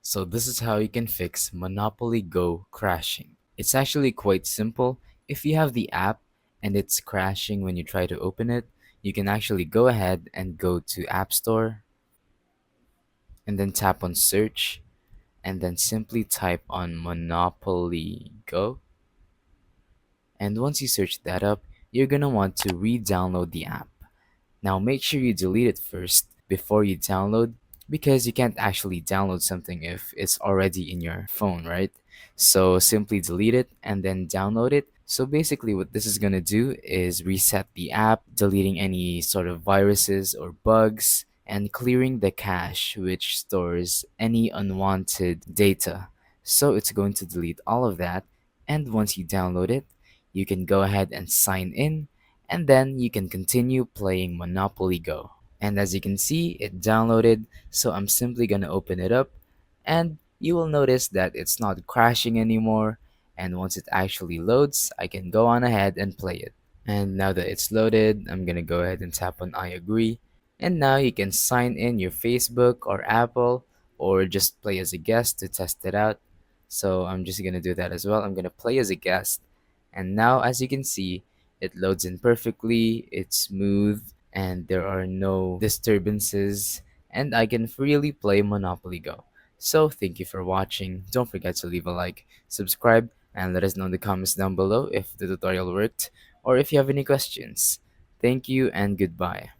So this is how you can fix Monopoly Go crashing. It's actually quite simple. If you have the app and it's crashing when you try to open it, you can actually go ahead and go to App Store and then tap on search and then simply type on Monopoly Go. And once you search that up, you're gonna want to re-download the app. Now make sure you delete it first before you download because you can't actually download something if it's already in your phone, right? So simply delete it and then download it. So basically what this is going to do is reset the app, deleting any sort of viruses or bugs and clearing the cache which stores any unwanted data. So it's going to delete all of that, and once you download it, you can go ahead and sign in and then you can continue playing Monopoly Go. And as you can see, it downloaded, so I'm simply gonna open it up and you will notice that it's not crashing anymore, and once it actually loads, I can go on ahead and play it. And now that it's loaded, I'm gonna go ahead and tap on I agree. And now you can sign in your Facebook or Apple or just play as a guest to test it out. So I'm just gonna do that as well. I'm gonna play as a guest. And now as you can see, it loads in perfectly, it's smooth, and there are no disturbances, and I can freely play Monopoly Go. So thank you for watching. Don't forget to leave a like, subscribe, and let us know in the comments down below if the tutorial worked or if you have any questions. Thank you and goodbye.